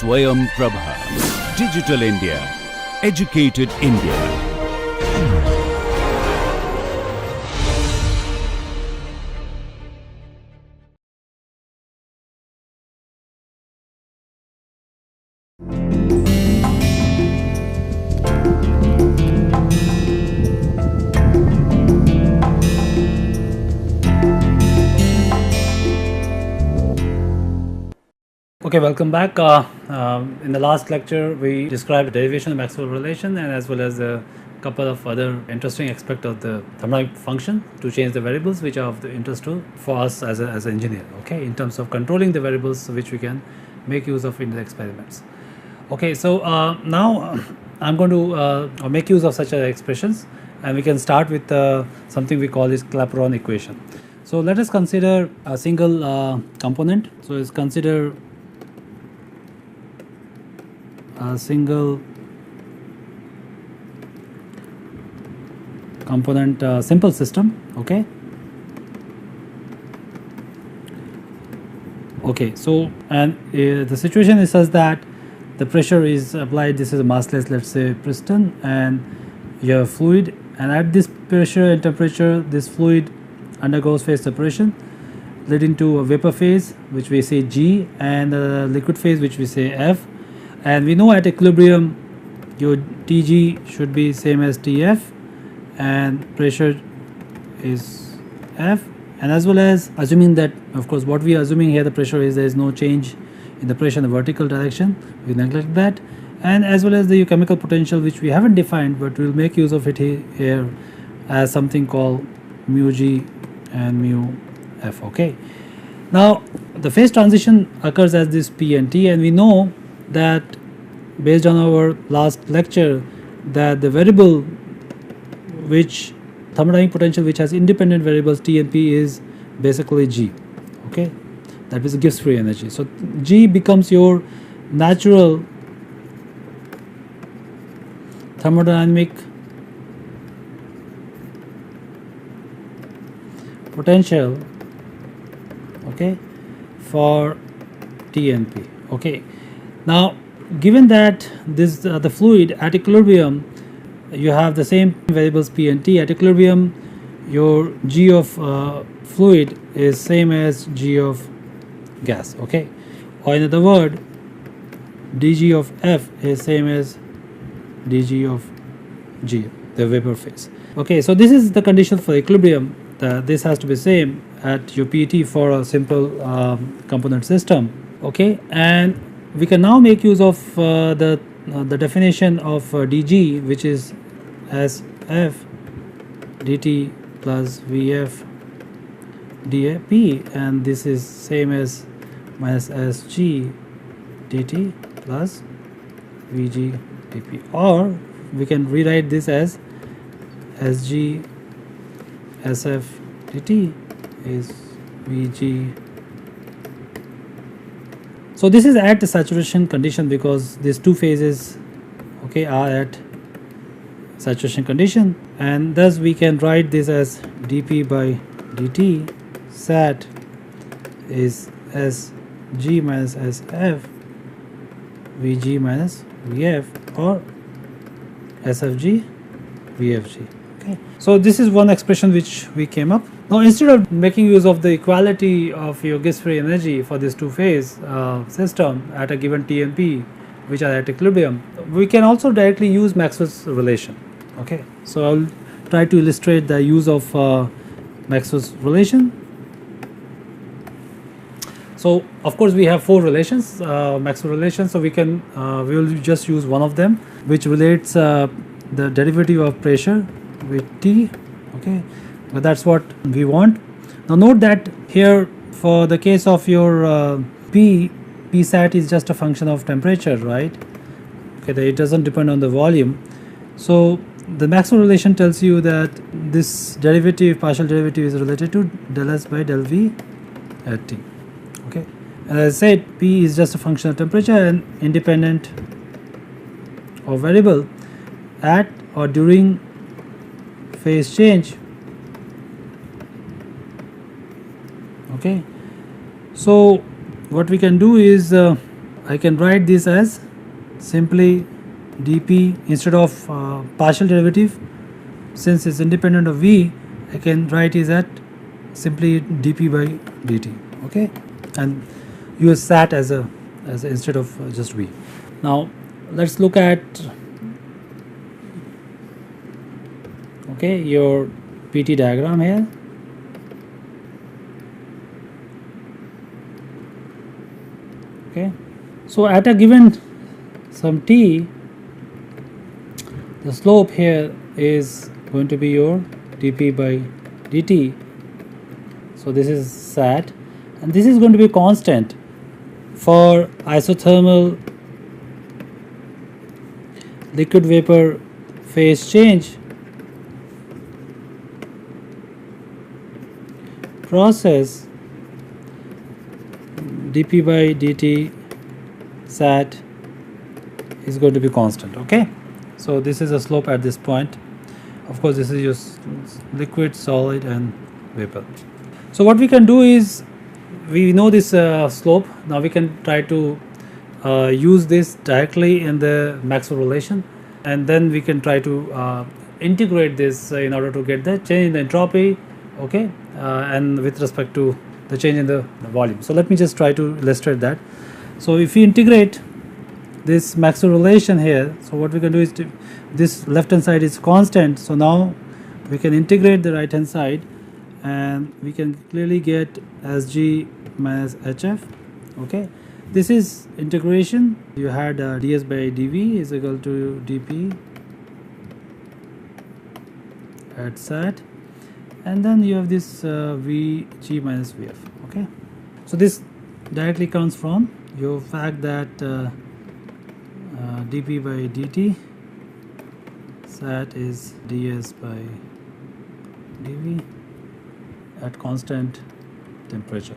Swayam Prabha. Digital India. Educated India. Okay, welcome back. In the last lecture, we described the derivation of Maxwell relation and as well as a couple of other interesting aspects of the thermodynamic function to change the variables which are of the interest to for us as an engineer. Okay, in terms of controlling the variables which we can make use of in the experiments. Okay, so now I'm going to make use of such expressions, and we can start with something we call is Clapeyron equation. So let us consider a single component. So let's consider a single component simple system. Okay, so and the situation is such that the pressure is applied. This is a massless, let's say, piston, and you have fluid, and at this pressure and temperature this fluid undergoes phase separation, leading to a vapor phase which we say G, and a liquid phase which we say F. And we know at equilibrium your Tg should be same as Tf, and pressure is F, and as well as assuming that, of course, what we are assuming here, the pressure is there is no change in the pressure in the vertical direction, we neglect that, and as well as the chemical potential which we haven't defined, but we'll make use of it here as something called mu G and mu F. Okay, now the phase transition occurs as this P and T, and we know that based on our last lecture that the variable which thermodynamic potential which has independent variables T and P is basically G. Okay, that is Gibbs free energy. So G becomes your natural thermodynamic potential, okay, for T and P. Okay, now given that this the fluid at equilibrium, you have the same variables P and T. At equilibrium your G of fluid is same as G of gas. Okay, or in other word, dG of F is same as dG of G, the vapor phase. Okay, so this is the condition for equilibrium. This has to be same at your PT for a simple component system. Okay, and we can now make use of the definition of dG, which is as F dt plus Vf dP, and this is same as minus Sg dt plus Vg dP, or we can rewrite this as Sg Sf dt is Vg. So this is at the saturation condition because these two phases, okay, are at saturation condition, and thus we can write this as dP by dt sat is Sg minus Sf Vg minus Vf, or Sfg Vfg. Okay, so this is one expression which we came up. Now instead of making use of the equality of your Gibbs free energy for this two phase system at a given T and P which are at equilibrium, we can also directly use Maxwell's relation. Okay, so I'll try to illustrate the use of Maxwell's relation. So of course we have four relations, Maxwell relations, so we will just use one of them which relates the derivative of pressure with T. Okay, but that's what we want. Now note that here for the case of your P sat is just a function of temperature, right? Okay, it doesn't depend on the volume. So the Maxwell relation tells you that this derivative, partial derivative, is related to del S by del V at T. Okay, and as I said, P is just a function of temperature and independent of variable at or during phase change. Okay, so what we can do is I can write this as simply dp instead of partial derivative. Since it's independent of v, I can write is at simply dp by dt. Okay, and use sat as a instead of just v. Now let's look at your PT diagram here. Okay, so at a given some t, the slope here is going to be your dp by dt. So this is sat, and this is going to be constant for isothermal liquid vapor phase change process. Dp by dt sat is going to be constant. Okay, so this is a slope at this point. Of course, this is your liquid, solid, and vapor. So what we can do is, we know this slope. Now we can try to use this directly in the Maxwell relation, and then we can try to integrate this in order to get the change in the entropy. Okay, and with respect to the change in the volume. So let me just try to illustrate that. So if we integrate this Maxwell relation here, so what we can do is this left hand side is constant, so now we can integrate the right hand side, and we can clearly get Sg minus Hf. Okay, this is integration. You had ds by dv is equal to dp at sat, and then you have this Vg minus Vf. Okay, so this directly comes from your fact that dp by dt sat is ds by dv at constant temperature.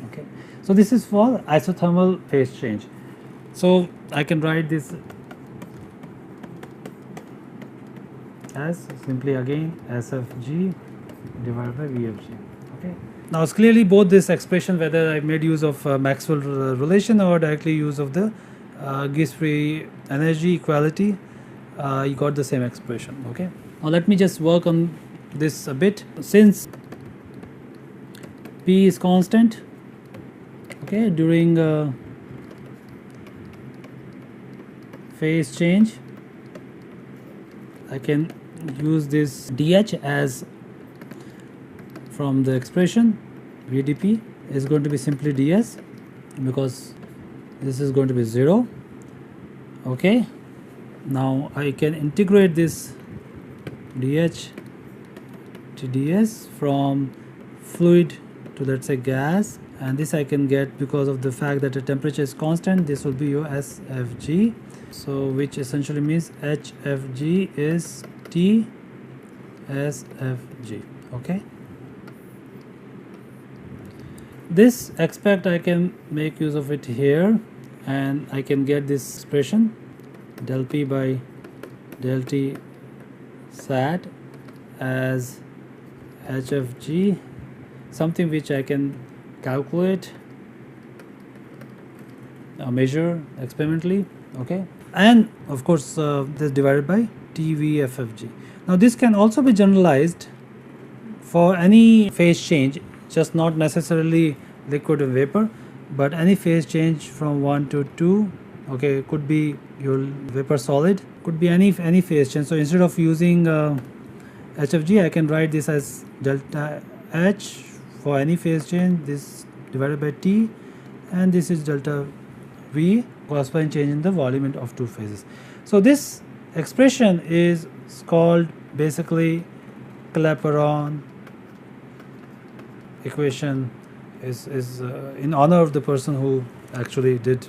Okay, so this is for isothermal phase change. So I can write this as simply again Sfg divided by Vfg. Okay, now it's clearly both this expression, whether I made use of Maxwell relation or directly use of the Gibbs free energy equality, you got the same expression. Okay, now let me just work on this a bit. Since P is constant, okay, during phase change, I can use this dH as from the expression VdP is going to be simply ds, because this is going to be 0. Okay, now I can integrate this dH to ds from fluid to, let's say, gas, and this I can get because of the fact that the temperature is constant. This will be your Sfg, so which essentially means Hfg is T Sfg. Okay, this aspect I can make use of it here, and I can get this expression del P by del T sat as Hfg, something which I can calculate, measure experimentally. Okay, and of course this divided by TVFFG. Now this can also be generalized for any phase change, just not necessarily liquid and vapor, but any phase change from 1 to 2. Okay, could be your vapor solid, could be any phase change. So instead of using HFG, I can write this as delta H for any phase change, this divided by T, and this is delta V, corresponding change in the volume of two phases. So this expression is called basically Clapeyron equation, is in honor of the person who actually did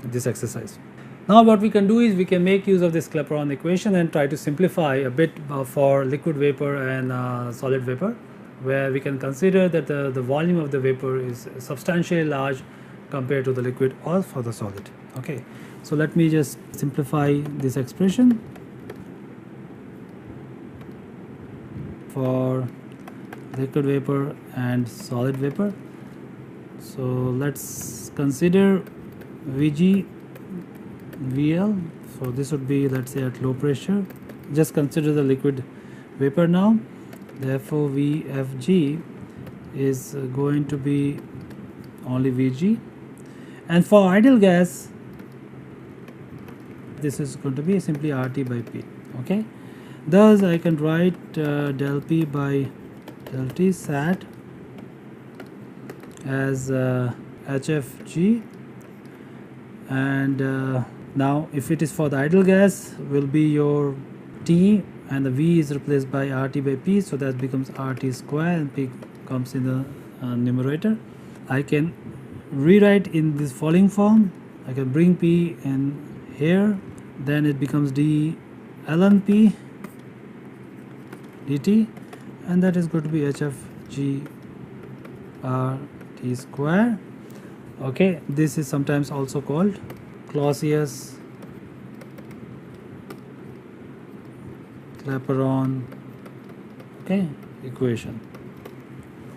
this exercise. Now what we can do is we can make use of this Clapeyron equation and try to simplify a bit for liquid vapor and solid vapor, where we can consider that the volume of the vapor is substantially large compared to the liquid or for the solid. Okay, so let me just simplify this expression for liquid vapor and solid vapor. So let's consider Vg Vl, so this would be, let's say, at low pressure. Just consider the liquid vapor now, therefore Vfg is going to be only Vg, and for ideal gas this is going to be simply RT by P. Okay, thus I can write del P by del T sat as HFG, and now if it is for the ideal gas, will be your T, and the V is replaced by RT by P, so that becomes RT square, and P comes in the numerator. I can rewrite in this following form. I can bring P in here, then it becomes d ln P dt, and that is going to be HFG RT square. Okay, this is sometimes also called Clausius Clapeyron equation.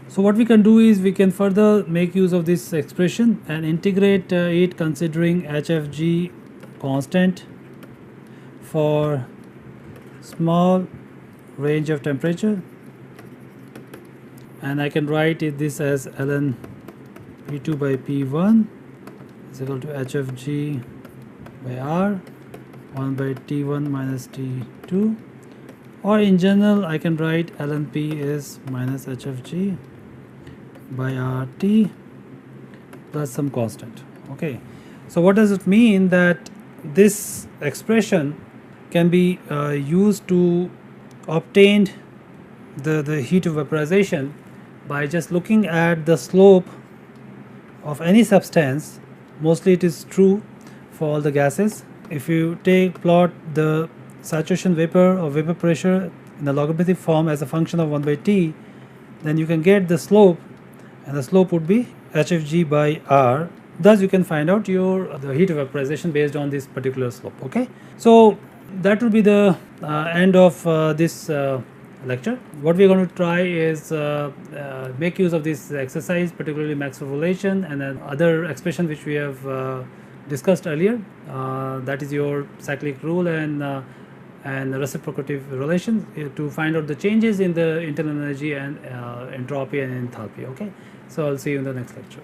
So what we can do is we can further make use of this expression and integrate it considering HFG constant for small range of temperature, and I can write this as ln P2 by P1 is equal to HFG by R 1 by T1 minus T2, or in general I can write ln P is minus HFG by RT plus some constant. Okay, so what does it mean? That this expression can be used to obtain the heat of vaporization by just looking at the slope of any substance. Mostly it is true for all the gases. If you plot the saturation vapor or vapor pressure in the logarithmic form as a function of 1 by T, then you can get the slope, and the slope would be HFG by R. Thus you can find out the heat of vaporization based on this particular slope. Okay, so that will be the end of this lecture. What we are going to try is make use of this exercise, particularly Maxwell relation and then other expression which we have discussed earlier. That is your cyclic rule and reciprocative relations to find out the changes in the internal energy and entropy and enthalpy. Okay, so I'll see you in the next lecture.